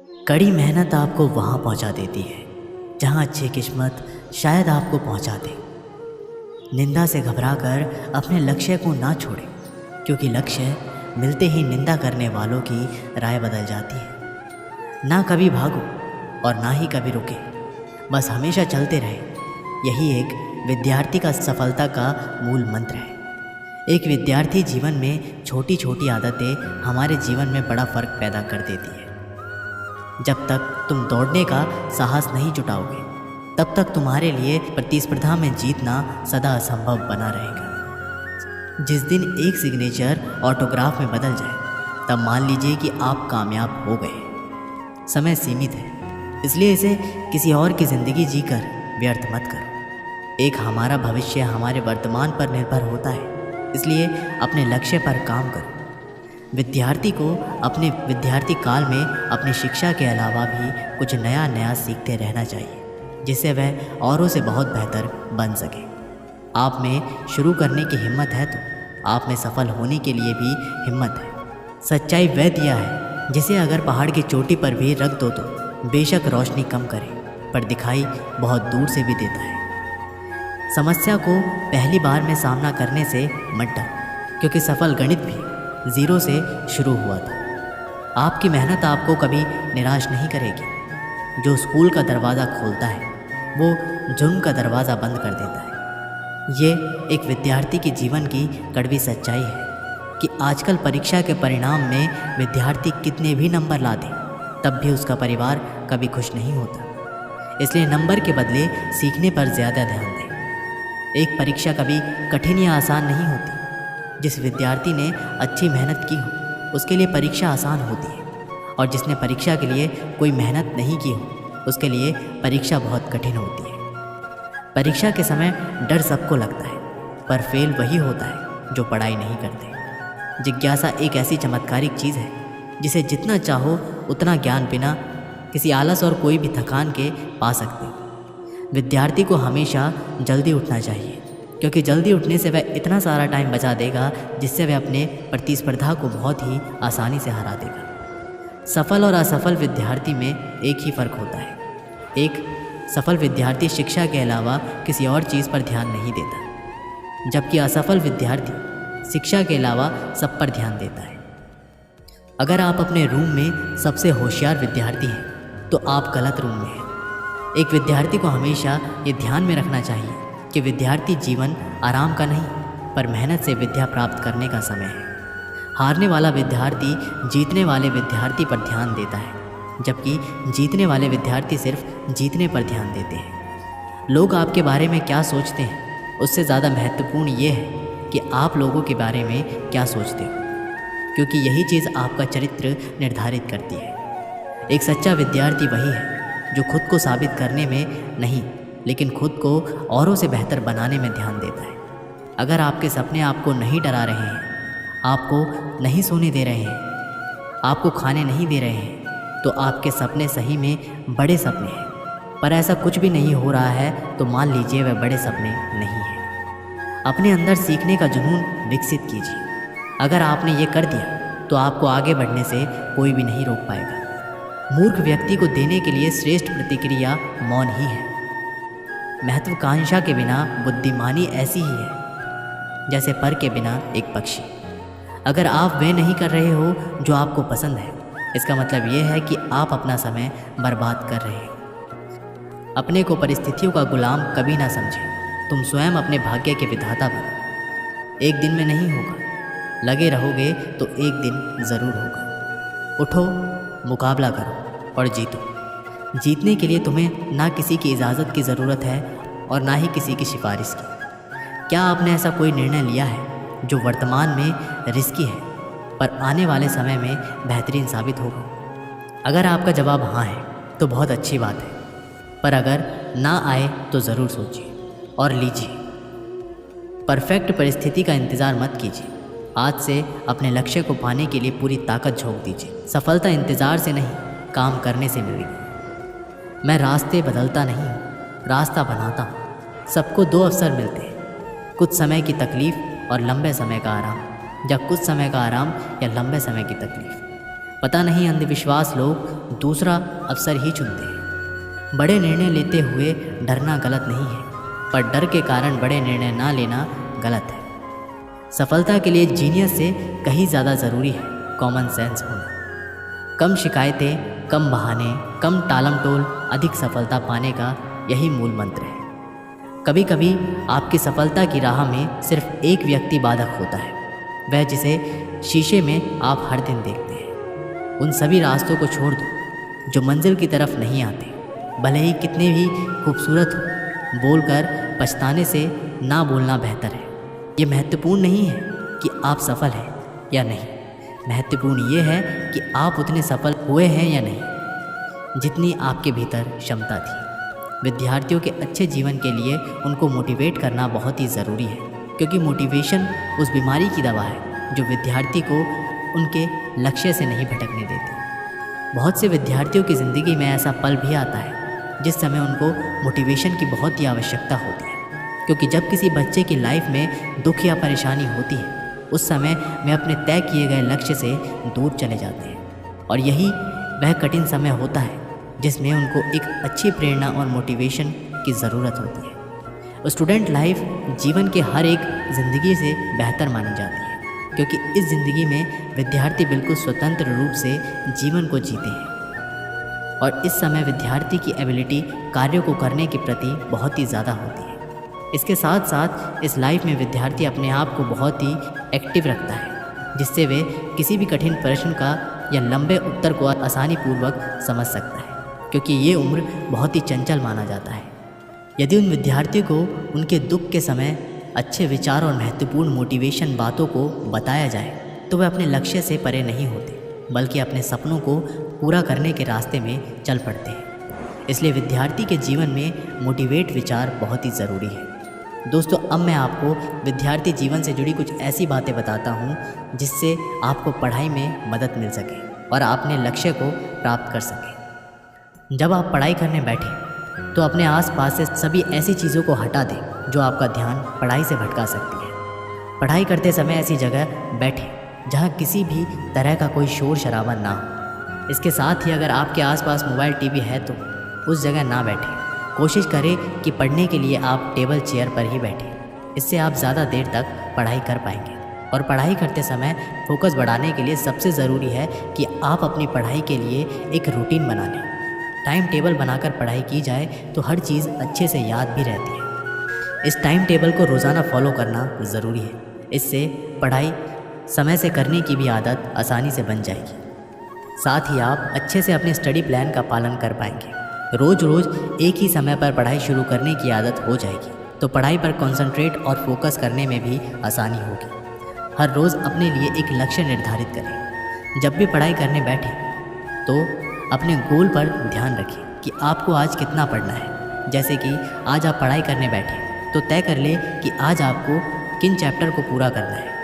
कड़ी मेहनत आपको वहाँ पहुँचा देती है जहाँ अच्छी किस्मत शायद आपको पहुँचा दे। निंदा से घबराकर अपने लक्ष्य को ना छोड़ें, क्योंकि लक्ष्य मिलते ही निंदा करने वालों की राय बदल जाती है। ना कभी भागो और ना ही कभी रुके, बस हमेशा चलते रहे। यही एक विद्यार्थी का सफलता का मूल मंत्र है। एक विद्यार्थी जीवन में छोटी छोटी आदतें हमारे जीवन में बड़ा फर्क पैदा कर देती है। जब तक तुम दौड़ने का साहस नहीं जुटाओगे, तब तक तुम्हारे लिए प्रतिस्पर्धा में जीतना सदा असंभव बना रहेगा। जिस दिन एक सिग्नेचर ऑटोग्राफ में बदल जाए, तब मान लीजिए कि आप कामयाब हो गए। समय सीमित है, इसलिए इसे किसी और की ज़िंदगी जीकर व्यर्थ मत करो। एक हमारा भविष्य हमारे वर्तमान पर निर्भर होता है, इसलिए अपने लक्ष्य पर काम करो। विद्यार्थी को अपने विद्यार्थी काल में अपनी शिक्षा के अलावा भी कुछ नया नया सीखते रहना चाहिए, जिससे वह औरों से बहुत बेहतर बन सके। आप में शुरू करने की हिम्मत है तो आप में सफल होने के लिए भी हिम्मत है। सच्चाई वह दिया है जिसे अगर पहाड़ की चोटी पर भी रख दो तो बेशक रोशनी कम करे, पर दिखाई बहुत दूर से भी देता है। समस्या को पहली बार में सामना करने से मत डरो, क्योंकि सफल गणित भी ज़ीरो से शुरू हुआ था। आपकी मेहनत आपको कभी निराश नहीं करेगी। जो स्कूल का दरवाज़ा खोलता है वो जुर्म का दरवाज़ा बंद कर देता है। ये एक विद्यार्थी के जीवन की कड़वी सच्चाई है कि आजकल परीक्षा के परिणाम में विद्यार्थी कितने भी नंबर ला दे, तब भी उसका परिवार कभी खुश नहीं होता। इसलिए नंबर के बदले सीखने पर ज़्यादा ध्यान दें। एक परीक्षा कभी कठिन या आसान नहीं होती। जिस विद्यार्थी ने अच्छी मेहनत की हो, उसके लिए परीक्षा आसान होती है, और जिसने परीक्षा के लिए कोई मेहनत नहीं की हो, उसके लिए परीक्षा बहुत कठिन होती है। परीक्षा के समय डर सबको लगता है, पर फेल वही होता है जो पढ़ाई नहीं करते। जिज्ञासा एक ऐसी चमत्कारिक चीज़ है जिसे जितना चाहो उतना ज्ञान बिना किसी आलस और कोई भी थकान के पा सकते। विद्यार्थी को हमेशा जल्दी उठना चाहिए, क्योंकि जल्दी उठने से वह इतना सारा टाइम बचा देगा जिससे वह अपने प्रतिस्पर्धा को बहुत ही आसानी से हरा देगा। सफल और असफल विद्यार्थी में एक ही फ़र्क होता है। एक सफल विद्यार्थी शिक्षा के अलावा किसी और चीज़ पर ध्यान नहीं देता, जबकि असफल विद्यार्थी शिक्षा के अलावा सब पर ध्यान देता है। अगर आप अपने रूम में सबसे होशियार विद्यार्थी हैं तो आप गलत रूम में हैं। एक विद्यार्थी को हमेशा ये ध्यान में रखना चाहिए कि विद्यार्थी जीवन आराम का नहीं, पर मेहनत से विद्या प्राप्त करने का समय है। हारने वाला विद्यार्थी जीतने वाले विद्यार्थी पर ध्यान देता है, जबकि जीतने वाले विद्यार्थी सिर्फ जीतने पर ध्यान देते हैं। लोग आपके बारे में क्या सोचते हैं, उससे ज़्यादा महत्वपूर्ण ये है कि आप लोगों के बारे में क्या सोचते हो, क्योंकि यही चीज़ आपका चरित्र निर्धारित करती है। एक सच्चा विद्यार्थी वही है जो खुद को साबित करने में नहीं, लेकिन खुद को औरों से बेहतर बनाने में ध्यान देता है। अगर आपके सपने आपको नहीं डरा रहे हैं, आपको नहीं सोने दे रहे हैं, आपको खाने नहीं दे रहे हैं, तो आपके सपने सही में बड़े सपने हैं। पर ऐसा कुछ भी नहीं हो रहा है तो मान लीजिए वह बड़े सपने नहीं हैं। अपने अंदर सीखने का जुनून विकसित कीजिए। अगर आपने ये कर दिया तो आपको आगे बढ़ने से कोई भी नहीं रोक पाएगा। मूर्ख व्यक्ति को देने के लिए श्रेष्ठ प्रतिक्रिया मौन ही है। महत्वाकांक्षा के बिना बुद्धिमानी ऐसी ही है जैसे पर के बिना एक पक्षी। अगर आप वे नहीं कर रहे हो जो आपको पसंद है, इसका मतलब ये है कि आप अपना समय बर्बाद कर रहे हैं। अपने को परिस्थितियों का गुलाम कभी ना समझें। तुम स्वयं अपने भाग्य के विधाता बनो। एक दिन में नहीं होगा, लगे रहोगे तो एक दिन ज़रूर होगा। उठो, मुकाबला करो और जीतो। जीतने के लिए तुम्हें ना किसी की इजाज़त की ज़रूरत है और ना ही किसी की सिफारिश की। क्या आपने ऐसा कोई निर्णय लिया है जो वर्तमान में रिस्की है, पर आने वाले समय में बेहतरीन साबित होगा? अगर आपका जवाब हाँ है तो बहुत अच्छी बात है, पर अगर ना आए तो ज़रूर सोचिए और लीजिए। परफेक्ट परिस्थिति का इंतज़ार मत कीजिए। आज से अपने लक्ष्य को पाने के लिए पूरी ताकत झोंक दीजिए। सफलता इंतज़ार से नहीं, काम करने से मिलेगी। मैं रास्ते बदलता नहीं, रास्ता बनाता हूँ। सबको दो अवसर मिलते हैं, कुछ समय की तकलीफ़ और लंबे समय का आराम, या कुछ समय का आराम या लंबे समय की तकलीफ़। पता नहीं अंधविश्वास लोग दूसरा अवसर ही चुनते हैं। बड़े निर्णय लेते हुए डरना गलत नहीं है, पर डर के कारण बड़े निर्णय ना लेना गलत है। सफलता के लिए जीनियस से कहीं ज़्यादा ज़रूरी है कॉमन सेंस होना। कम शिकायतें, कम बहाने, कम टालमटोल, अधिक सफलता पाने का यही मूल मंत्र है। कभी कभी आपकी सफलता की राह में सिर्फ एक व्यक्ति बाधक होता है, वह जिसे शीशे में आप हर दिन देखते हैं। उन सभी रास्तों को छोड़ दो जो मंजिल की तरफ नहीं आते, भले ही कितने भी खूबसूरत हो। बोलकर पछताने से ना बोलना बेहतर है। ये महत्वपूर्ण नहीं है कि आप सफल हैं या नहीं, महत्वपूर्ण ये है कि आप उतने सफल हुए हैं या नहीं जितनी आपके भीतर क्षमता थी। विद्यार्थियों के अच्छे जीवन के लिए उनको मोटिवेट करना बहुत ही ज़रूरी है, क्योंकि मोटिवेशन उस बीमारी की दवा है जो विद्यार्थी को उनके लक्ष्य से नहीं भटकने देती। बहुत से विद्यार्थियों की ज़िंदगी में ऐसा पल भी आता है जिस समय उनको मोटिवेशन की बहुत ही आवश्यकता होती है, क्योंकि जब किसी बच्चे की लाइफ में दुख या परेशानी होती है, उस समय वे अपने तय किए गए लक्ष्य से दूर चले जाते हैं। और यही वह कठिन समय होता है जिसमें उनको एक अच्छी प्रेरणा और मोटिवेशन की ज़रूरत होती है। स्टूडेंट लाइफ जीवन के हर एक ज़िंदगी से बेहतर मानी जाती है, क्योंकि इस ज़िंदगी में विद्यार्थी बिल्कुल स्वतंत्र रूप से जीवन को जीते हैं। और इस समय विद्यार्थी की एबिलिटी कार्यों को करने के प्रति बहुत ही ज़्यादा होती है। इसके साथ साथ इस लाइफ में विद्यार्थी अपने आप को बहुत ही एक्टिव रखता है, जिससे वे किसी भी कठिन प्रश्न का या लंबे उत्तर को आसानी पूर्वक समझ सकता है, क्योंकि ये उम्र बहुत ही चंचल माना जाता है। यदि उन विद्यार्थियों को उनके दुख के समय अच्छे विचार और महत्वपूर्ण मोटिवेशन बातों को बताया जाए तो वे अपने लक्ष्य से परे नहीं होते, बल्कि अपने सपनों को पूरा करने के रास्ते में चल पड़ते हैं। इसलिए विद्यार्थी के जीवन में मोटिवेट विचार बहुत ही ज़रूरी है। दोस्तों, अब मैं आपको विद्यार्थी जीवन से जुड़ी कुछ ऐसी बातें बताता हूँ जिससे आपको पढ़ाई में मदद मिल सके और अपने लक्ष्य को प्राप्त कर सकें। जब आप पढ़ाई करने बैठें तो अपने आसपास से सभी ऐसी चीज़ों को हटा दें जो आपका ध्यान पढ़ाई से भटका सकती है। पढ़ाई करते समय ऐसी जगह बैठें जहाँ किसी भी तरह का कोई शोर शराबा ना हो। इसके साथ ही अगर आपके आसपास मोबाइल टीवी है तो उस जगह ना बैठें। कोशिश करें कि पढ़ने के लिए आप टेबल चेयर पर ही बैठें। इससे आप ज़्यादा देर तक पढ़ाई कर पाएंगे। और पढ़ाई करते समय फोकस बढ़ाने के लिए सबसे ज़रूरी है कि आप अपनी पढ़ाई के लिए एक रूटीन बना लें। टाइम टेबल बनाकर पढ़ाई की जाए तो हर चीज़ अच्छे से याद भी रहती है। इस टाइम टेबल को रोज़ाना फॉलो करना ज़रूरी है। इससे पढ़ाई समय से करने की भी आदत आसानी से बन जाएगी। साथ ही आप अच्छे से अपने स्टडी प्लान का पालन कर पाएंगे। रोज़ रोज़ एक ही समय पर पढ़ाई शुरू करने की आदत हो जाएगी तो पढ़ाई पर कंसंट्रेट और फोकस करने में भी आसानी होगी। हर रोज़ अपने लिए एक लक्ष्य निर्धारित करें। जब भी पढ़ाई करने बैठें तो अपने गोल पर ध्यान रखें कि आपको आज कितना पढ़ना है। जैसे कि आज आप पढ़ाई करने बैठे तो तय कर लें कि आज आपको किन चैप्टर को पूरा करना है,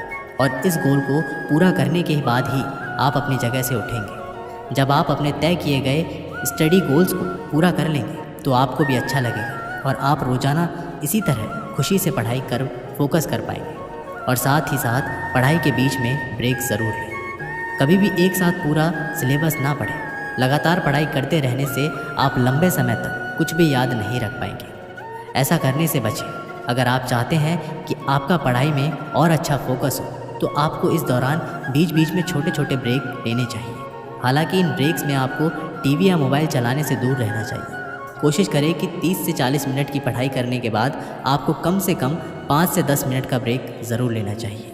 और इस गोल को पूरा करने के बाद ही आप अपनी जगह से उठेंगे। जब आप अपने तय किए गए स्टडी गोल्स को पूरा कर लेंगे तो आपको भी अच्छा लगेगा और आप रोज़ाना इसी तरह खुशी से पढ़ाई कर फोकस कर पाएंगे। और साथ ही साथ पढ़ाई के बीच में ब्रेक ज़रूर लें। कभी भी एक साथ पूरा सिलेबस ना पढ़ें। लगातार पढ़ाई करते रहने से आप लंबे समय तक कुछ भी याद नहीं रख पाएंगे। ऐसा करने से बचें। अगर आप चाहते हैं कि आपका पढ़ाई में और अच्छा फोकस हो तो आपको इस दौरान बीच बीच में छोटे छोटे ब्रेक लेने चाहिए। हालांकि इन ब्रेक्स में आपको टीवी या मोबाइल चलाने से दूर रहना चाहिए। कोशिश करें कि 30 से 40 मिनट की पढ़ाई करने के बाद आपको कम से कम 5 से 10 मिनट का ब्रेक ज़रूर लेना चाहिए।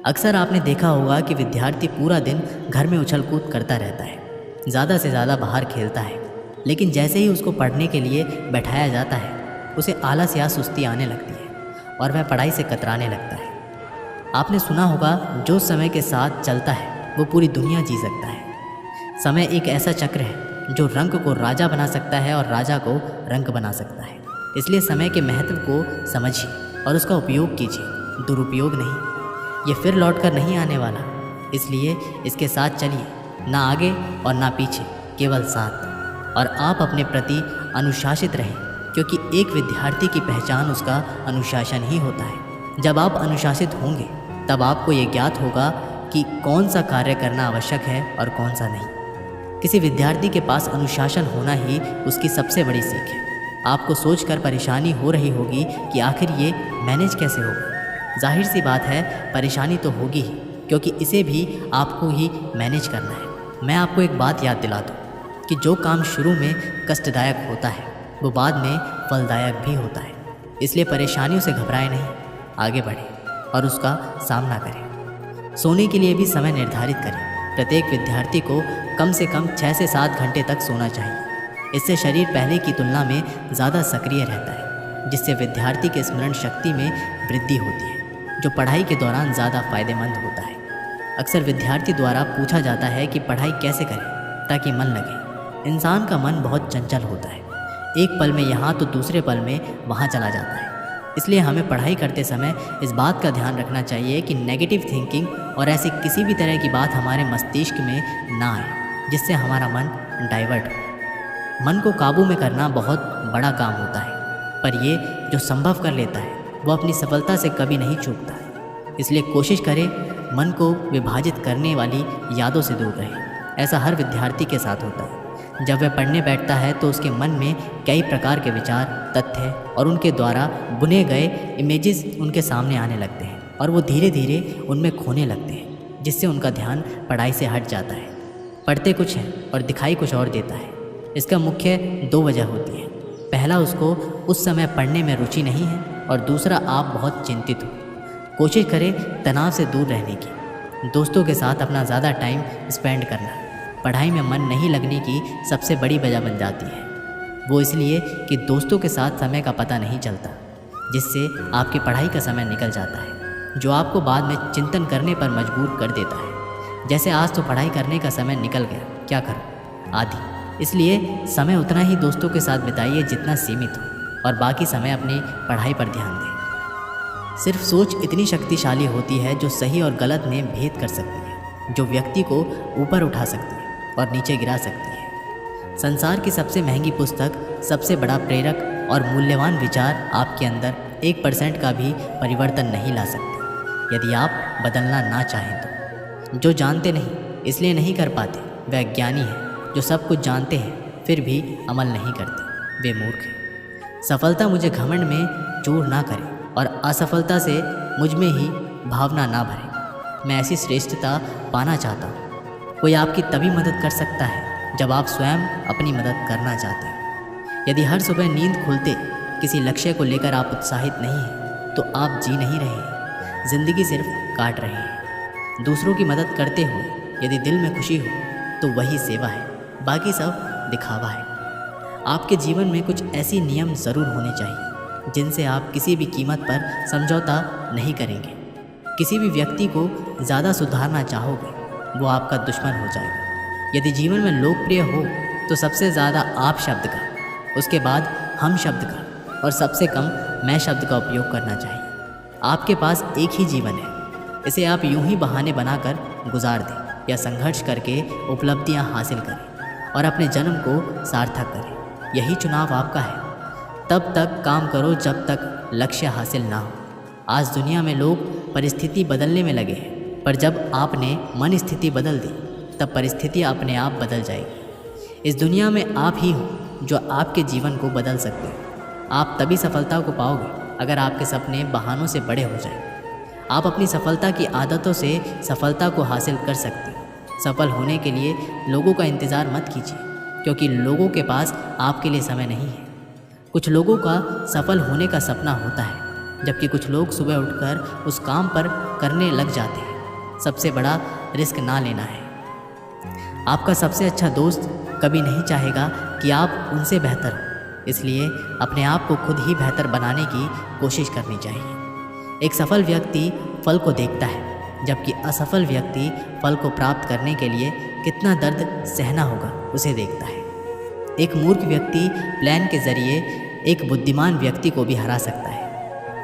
अक्सर आपने देखा होगा कि विद्यार्थी पूरा दिन घर में उछल कूद करता रहता है, ज़्यादा से ज़्यादा बाहर खेलता है, लेकिन जैसे ही उसको पढ़ने के लिए बैठाया जाता है उसे आलस या सुस्ती आने लगती है और वह पढ़ाई से कतराने लगता है। आपने सुना होगा, जो समय के साथ चलता है वो पूरी दुनिया जी सकता है। समय एक ऐसा चक्र है जो रंग को राजा बना सकता है और राजा को रंग बना सकता है। इसलिए समय के महत्व को समझिए और उसका उपयोग कीजिए, दुरुपयोग नहीं। ये फिर लौट कर नहीं आने वाला, इसलिए इसके साथ चलिए, ना आगे और ना पीछे, केवल साथ। और आप अपने प्रति अनुशासित रहें, क्योंकि एक विद्यार्थी की पहचान उसका अनुशासन ही होता है। जब आप अनुशासित होंगे तब आपको ये ज्ञात होगा कि कौन सा कार्य करना आवश्यक है और कौन सा नहीं। किसी विद्यार्थी के पास अनुशासन होना ही उसकी सबसे बड़ी सीख है। आपको सोचकर परेशानी हो रही होगी कि आखिर ये मैनेज कैसे होगा। जाहिर सी बात है, परेशानी तो होगी ही, क्योंकि इसे भी आपको ही मैनेज करना है। मैं आपको एक बात याद दिला दूँ कि जो काम शुरू में कष्टदायक होता है वो बाद में फलदायक भी होता है। इसलिए परेशानियों से घबराएं नहीं, आगे बढ़ें और उसका सामना करें। सोने के लिए भी समय निर्धारित करें। प्रत्येक विद्यार्थी को कम से कम 6 से 7 घंटे तक सोना चाहिए। इससे शरीर पहले की तुलना में ज़्यादा सक्रिय रहता है, जिससे विद्यार्थी के स्मरण शक्ति में वृद्धि होती है, जो पढ़ाई के दौरान ज़्यादा फायदेमंद होता है। अक्सर विद्यार्थी द्वारा पूछा जाता है कि पढ़ाई कैसे करें ताकि मन लगे। इंसान का मन बहुत चंचल होता है, एक पल में यहाँ तो दूसरे पल में वहाँ चला जाता है। इसलिए हमें पढ़ाई करते समय इस बात का ध्यान रखना चाहिए कि नेगेटिव थिंकिंग और ऐसी किसी भी तरह की बात हमारे मस्तिष्क में ना आए जिससे हमारा मन डाइवर्ट हो। मन को काबू में करना बहुत बड़ा काम होता है, पर ये जो संभव कर लेता है वो अपनी सफलता से कभी नहीं चूकता है। इसलिए कोशिश करें मन को विभाजित करने वाली यादों से दूर रहें। ऐसा हर विद्यार्थी के साथ होता है। जब वह पढ़ने बैठता है तो उसके मन में कई प्रकार के विचार, तथ्य और उनके द्वारा बुने गए इमेजेस उनके सामने आने लगते हैं और वो धीरे धीरे उनमें खोने लगते हैं, जिससे उनका ध्यान पढ़ाई से हट जाता है। पढ़ते कुछ है और दिखाई कुछ और देता है। इसका मुख्य 2 वजह होती है। पहला, उसको उस समय पढ़ने में रुचि नहीं है, और दूसरा, आप बहुत चिंतित हो। कोशिश करें तनाव से दूर रहने की। दोस्तों के साथ अपना ज़्यादा टाइम स्पेंड करना पढ़ाई में मन नहीं लगने की सबसे बड़ी वजह बन जाती है। वो इसलिए कि दोस्तों के साथ समय का पता नहीं चलता, जिससे आपकी पढ़ाई का समय निकल जाता है, जो आपको बाद में चिंतन करने पर मजबूर कर देता है। जैसे आज तो पढ़ाई करने का समय निकल गया, क्या करूं आदि। इसलिए समय उतना ही दोस्तों के साथ बिताइए जितना सीमित हो, और बाकी समय अपनी पढ़ाई पर ध्यान दें। सिर्फ सोच इतनी शक्तिशाली होती है जो सही और गलत में भेद कर सकती है, जो व्यक्ति को ऊपर उठा सकती है और नीचे गिरा सकती है। संसार की सबसे महंगी पुस्तक, सबसे बड़ा प्रेरक और मूल्यवान विचार आपके अंदर 1% का भी परिवर्तन नहीं ला सकते, यदि आप बदलना ना चाहें तो। जो जानते नहीं इसलिए नहीं कर पाते, वह ज्ञानी है। जो सब कुछ जानते हैं फिर भी अमल नहीं करते, वे मूर्ख हैं। सफलता मुझे घमंड में चूर ना करे और असफलता से मुझ में ही भावना ना भरे। मैं ऐसी श्रेष्ठता पाना चाहता हूँ। कोई आपकी तभी मदद कर सकता है जब आप स्वयं अपनी मदद करना चाहते हैं। यदि हर सुबह नींद खुलते किसी लक्ष्य को लेकर आप उत्साहित नहीं हैं, तो आप जी नहीं रहे हैं, ज़िंदगी सिर्फ काट रहे हैं। दूसरों की मदद करते हुए यदि दिल में खुशी हो तो वही सेवा है, बाकी सब दिखावा है। आपके जीवन में कुछ ऐसी नियम ज़रूर होने चाहिए जिनसे आप किसी भी कीमत पर समझौता नहीं करेंगे। किसी भी व्यक्ति को ज़्यादा सुधारना चाहोगे, वो आपका दुश्मन हो जाएगा। यदि जीवन में लोकप्रिय हो तो सबसे ज़्यादा आप शब्द का, उसके बाद हम शब्द का और सबसे कम मैं शब्द का उपयोग करना चाहिए। आपके पास एक ही जीवन है, इसे आप यूं ही बहाने बनाकर गुजार दें या संघर्ष करके उपलब्धियां हासिल करें और अपने जन्म को सार्थक करें। यही चुनाव आपका है। तब तक काम करो जब तक लक्ष्य हासिल ना हो। आज दुनिया में लोग परिस्थिति बदलने में लगे हैं, पर जब आपने मन स्थिति बदल दी तब परिस्थिति अपने आप बदल जाएगी। इस दुनिया में आप ही हो जो आपके जीवन को बदल सकते हैं। आप तभी सफलता को पाओगे अगर आपके सपने बहानों से बड़े हो जाएं। आप अपनी सफलता की आदतों से सफलता को हासिल कर सकते हैं। सफल होने के लिए लोगों का इंतज़ार मत कीजिए, क्योंकि लोगों के पास आपके लिए समय नहीं है। कुछ लोगों का सफल होने का सपना होता है, जबकि कुछ लोग सुबह उठकर उस काम पर करने लग जाते हैं। सबसे बड़ा रिस्क ना लेना है। आपका सबसे अच्छा दोस्त कभी नहीं चाहेगा कि आप उनसे बेहतर हो, इसलिए अपने आप को खुद ही बेहतर बनाने की कोशिश करनी चाहिए। एक सफल व्यक्ति फल को देखता है, जबकि असफल व्यक्ति फल को प्राप्त करने के लिए कितना दर्द सहना होगा उसे देखता है। एक मूर्ख व्यक्ति प्लान के जरिए एक बुद्धिमान व्यक्ति को भी हरा सकता है।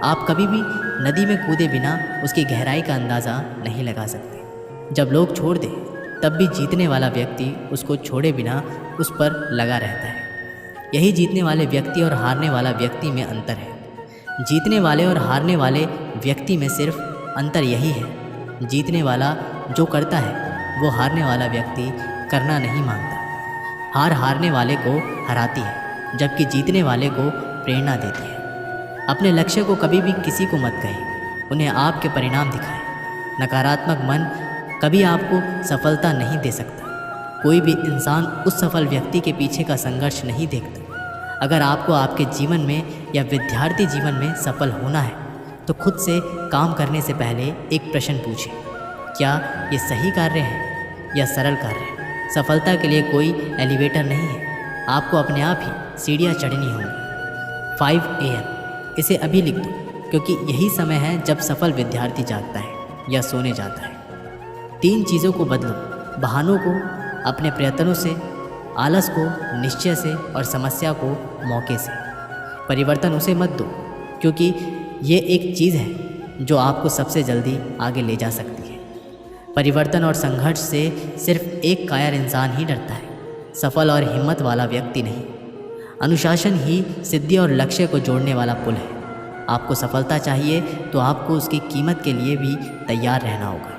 आप कभी भी नदी में कूदे बिना उसकी गहराई का अंदाज़ा नहीं लगा सकते। जब लोग छोड़ दें तब भी जीतने वाला व्यक्ति उसको छोड़े बिना उस पर लगा रहता है। यही जीतने वाले व्यक्ति और हारने वाला व्यक्ति में अंतर है। जीतने वाले और हारने वाले व्यक्ति में सिर्फ अंतर यही है, जीतने वाला जो करता है वो हारने वाला व्यक्ति करना नहीं मांगता। हार हारने वाले को हराती है, जबकि जीतने वाले को प्रेरणा देती है। अपने लक्ष्य को कभी भी किसी को मत कहें, उन्हें आपके परिणाम दिखाएं। नकारात्मक मन कभी आपको सफलता नहीं दे सकता। कोई भी इंसान उस सफल व्यक्ति के पीछे का संघर्ष नहीं देखता। अगर आपको आपके जीवन में या विद्यार्थी जीवन में सफल होना है तो खुद से काम करने से पहले एक प्रश्न पूछें, क्या ये सही कार्य है या सरल कार्य है? सफलता के लिए कोई एलिवेटर नहीं है, आपको अपने आप ही सीढ़ियाँ चढ़नी होंगी। 5 AM इसे अभी लिख दो, क्योंकि यही समय है जब सफल विद्यार्थी जागता है या सोने जाता है। 3 चीज़ों को बदलो, बहानों को अपने प्रयत्नों से, आलस को निश्चय से और समस्या को मौके से। परिवर्तन उसे मत दो, क्योंकि ये एक चीज़ है जो आपको सबसे जल्दी आगे ले जा सकती है। परिवर्तन और संघर्ष से सिर्फ एक कायर इंसान ही डरता है, सफल और हिम्मत वाला व्यक्ति नहीं। अनुशासन ही सिद्धि और लक्ष्य को जोड़ने वाला पुल है। आपको सफलता चाहिए तो आपको उसकी कीमत के लिए भी तैयार रहना होगा।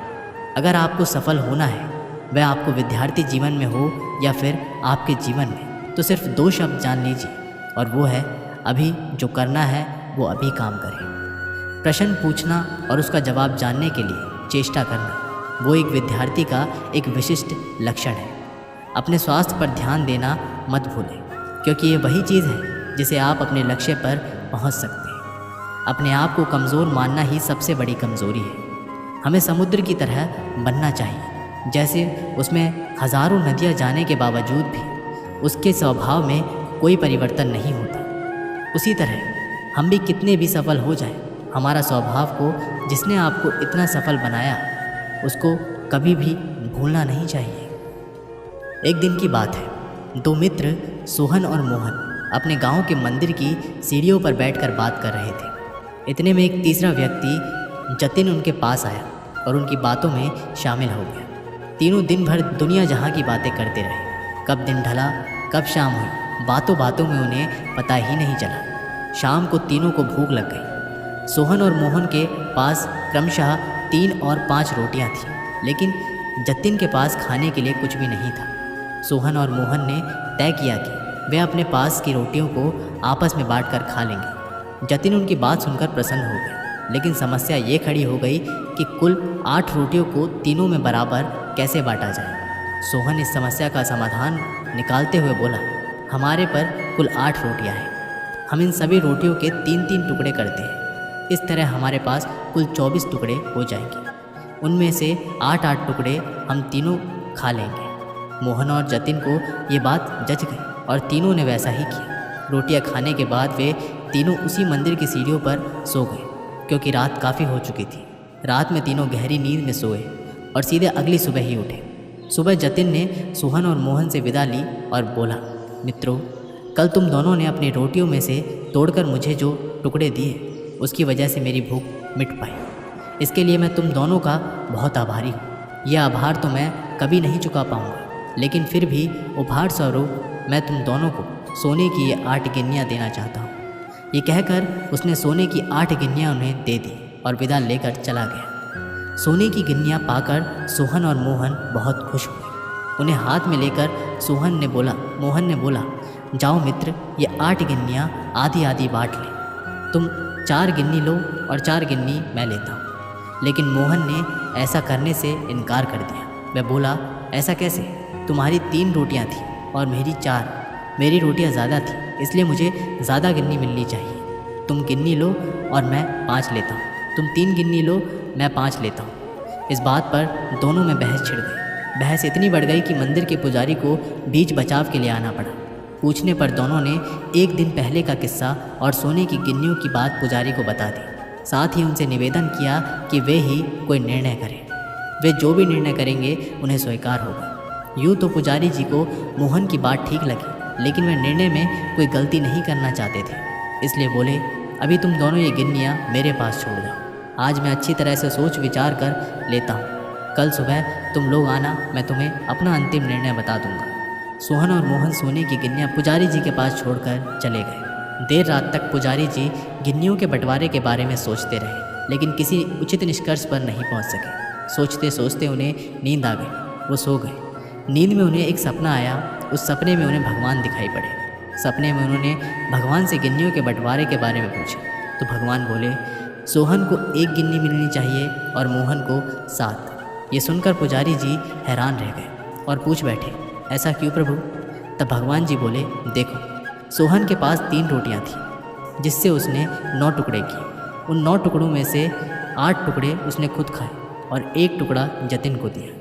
अगर आपको सफल होना है, वह आपको विद्यार्थी जीवन में हो या फिर आपके जीवन में, तो सिर्फ 2 शब्द जान लीजिए, और वो है अभी। जो करना है वो अभी काम करें। प्रश्न पूछना और उसका जवाब जानने के लिए चेष्टा करना, वो एक विद्यार्थी का एक विशिष्ट लक्षण है। अपने स्वास्थ्य पर ध्यान देना मत भूलें, क्योंकि ये वही चीज़ है जिसे आप अपने लक्ष्य पर पहुंच सकते हैं। अपने आप को कमज़ोर मानना ही सबसे बड़ी कमज़ोरी है। हमें समुद्र की तरह बनना चाहिए, जैसे उसमें हज़ारों नदियाँ जाने के बावजूद भी उसके स्वभाव में कोई परिवर्तन नहीं होता। उसी तरह हम भी कितने भी सफल हो जाएं, हमारा स्वभाव को जिसने आपको इतना सफल बनाया उसको कभी भी भूलना नहीं चाहिए। एक दिन की बात है, 2 मित्र सोहन और मोहन अपने गांव के मंदिर की सीढ़ियों पर बैठकर बात कर रहे थे। इतने में एक तीसरा व्यक्ति जतिन उनके पास आया और उनकी बातों में शामिल हो गया। तीनों दिन भर दुनिया जहां की बातें करते रहे। कब दिन ढला, कब शाम हुई, बातों बातों में उन्हें पता ही नहीं चला। शाम को तीनों को भूख लग गई। सोहन और मोहन के पास क्रमशः 3 और 5 रोटियां थीं, लेकिन जतिन के पास खाने के लिए कुछ भी नहीं था। सोहन और मोहन ने तय किया कि वे अपने पास की रोटियों को आपस में बांटकर खा लेंगे। जतिन उनकी बात सुनकर प्रसन्न हो गया, लेकिन समस्या ये खड़ी हो गई कि कुल 8 रोटियों को तीनों में बराबर कैसे बांटा जाए। सोहन इस समस्या का समाधान निकालते हुए बोला, हमारे पर कुल 8 रोटियां हैं, हम इन सभी रोटियों के 3-3 टुकड़े करते हैं। इस तरह हमारे पास कुल 24 टुकड़े हो जाएंगे। उनमें से 8-8 टुकड़े हम तीनों खा लेंगे। मोहन और जतिन को ये बात जच गई और तीनों ने वैसा ही किया। रोटियां खाने के बाद वे तीनों उसी मंदिर की सीढ़ियों पर सो गए, क्योंकि रात काफ़ी हो चुकी थी। रात में तीनों गहरी नींद में सोए और सीधे अगली सुबह ही उठे। सुबह जतिन ने सोहन और मोहन से विदा ली और बोला, मित्रों, कल तुम दोनों ने अपनी रोटियों में से तोड़कर मुझे जो टुकड़े दिए उसकी वजह से मेरी भूख मिट पाई। इसके लिए मैं तुम दोनों का बहुत आभारी हूँ। यह आभार तो मैं कभी नहीं चुका पाऊँगा, लेकिन फिर भी उपहार स्वरूप मैं तुम दोनों को सोने की ये 8 गिन्नियाँ देना चाहता हूँ। ये कहकर उसने सोने की 8 गिन्नियाँ उन्हें दे दी और विदा लेकर चला गया। सोने की गिन्नियाँ पाकर सोहन और मोहन बहुत खुश हुए। उन्हें हाथ में लेकर मोहन ने बोला, जाओ मित्र, ये 8 गिन्नियाँ आधी आधी बांट लें। तुम 4 गिन्नी लो और 4 गिन्नी मैं लेता हूँ। लेकिन मोहन ने ऐसा करने से इनकार कर दिया। वह बोला, ऐसा कैसे? तुम्हारी 3 रोटियाँ थीं और मेरी 4। मेरी रोटियाँ ज़्यादा थीं, इसलिए मुझे ज़्यादा गिन्नी मिलनी चाहिए। तुम गिन्नी लो और मैं 5 लेता हूँ। तुम 3 गिन्नी लो, मैं 5 लेता हूँ। इस बात पर दोनों में बहस छिड़ गई। बहस इतनी बढ़ गई कि मंदिर के पुजारी को बीच बचाव के लिए आना पड़ा। पूछने पर दोनों ने एक दिन पहले का किस्सा और सोने की गिन्नियों की बात पुजारी को बता दी। साथ ही उनसे निवेदन किया कि वे ही कोई निर्णय करें। वे जो भी निर्णय करेंगे उन्हें स्वीकार होगा। यूँ तो पुजारी जी को मोहन की बात ठीक लगी, लेकिन वे निर्णय में कोई गलती नहीं करना चाहते थे, इसलिए बोले, अभी तुम दोनों ये गिन्नियाँ मेरे पास छोड़ दो। आज मैं अच्छी तरह से सोच विचार कर लेता हूँ। कल सुबह तुम लोग आना, मैं तुम्हें अपना अंतिम निर्णय बता दूंगा। सोहन और मोहन सोने की गिन्नियाँ पुजारी जी के पास छोड़कर चले गए। देर रात तक पुजारी जी गिन्नियों के बंटवारे के बारे में सोचते रहे, लेकिन किसी उचित निष्कर्ष पर नहीं पहुंच सके। सोचते सोचते उन्हें नींद आ गई। वो सो गए। नींद में उन्हें एक सपना आया। उस सपने में उन्हें भगवान दिखाई पड़े। सपने में उन्होंने भगवान से गिन्नियों के बंटवारे के बारे में पूछा तो भगवान बोले, सोहन को 1 गिन्नी मिलनी चाहिए और मोहन को 7। ये सुनकर पुजारी जी हैरान रह गए और पूछ बैठे, ऐसा क्यों प्रभु? तब भगवान जी बोले, देखो, सोहन के पास 3 रोटियां थीं जिससे उसने 9 टुकड़े किए। उन 9 टुकड़ों में से 8 टुकड़े उसने खुद खाए और 1 टुकड़ा जतिन को दिया।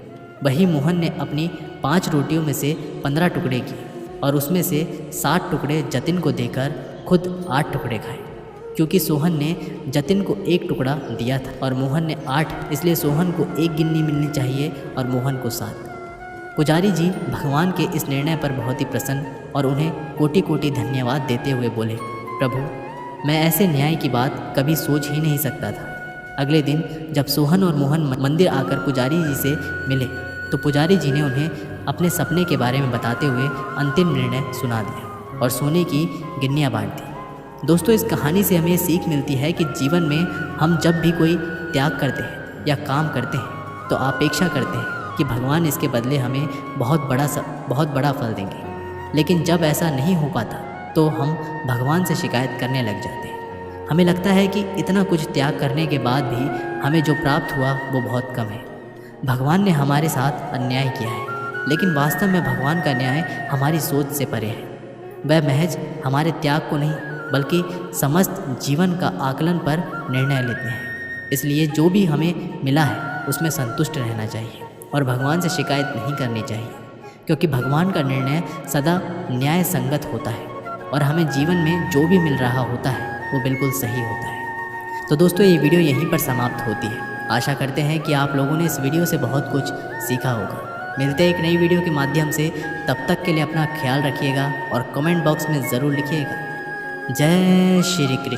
वही मोहन ने अपनी 5 रोटियों में से 15 टुकड़े किए और उसमें से 7 टुकड़े जतिन को देकर खुद 8 टुकड़े खाए। क्योंकि सोहन ने जतिन को 1 टुकड़ा दिया था और मोहन ने 8, इसलिए सोहन को 1 गिन्नी मिलनी चाहिए और मोहन को 7। पुजारी जी भगवान के इस निर्णय पर बहुत ही प्रसन्न और उन्हें कोटि कोटि धन्यवाद देते हुए बोले, प्रभु, मैं ऐसे न्याय की बात कभी सोच ही नहीं सकता था। अगले दिन जब सोहन और मोहन मंदिर आकर पुजारी जी से मिले तो पुजारी जी ने उन्हें अपने सपने के बारे में बताते हुए अंतिम निर्णय सुना दिया और सोने की गिन्नियाँ बांट दी। दोस्तों, इस कहानी से हमें सीख मिलती है कि जीवन में हम जब भी कोई त्याग करते हैं या काम करते हैं तो अपेक्षा करते हैं कि भगवान इसके बदले हमें बहुत बड़ा फल देंगे। लेकिन जब ऐसा नहीं हो पाता तो हम भगवान से शिकायत करने लग जाते हैं। हमें लगता है कि इतना कुछ त्याग करने के बाद भी हमें जो प्राप्त हुआ वो बहुत कम है। भगवान ने हमारे साथ अन्याय किया है, लेकिन वास्तव में भगवान का न्याय हमारी सोच से परे है। वह महज हमारे त्याग को नहीं बल्कि समस्त जीवन का आकलन पर निर्णय लेते हैं। इसलिए जो भी हमें मिला है उसमें संतुष्ट रहना चाहिए और भगवान से शिकायत नहीं करनी चाहिए, क्योंकि भगवान का निर्णय सदा न्याय संगत होता है और हमें जीवन में जो भी मिल रहा होता है वो बिल्कुल सही होता है। तो दोस्तों, ये वीडियो यहीं पर समाप्त होती है। आशा करते हैं कि आप लोगों ने इस वीडियो से बहुत कुछ सीखा होगा। मिलते हैं एक नई वीडियो के माध्यम से। तब तक के लिए अपना ख्याल रखिएगा और कमेंट बॉक्स में ज़रूर लिखिएगा। जय श्री कृष्ण।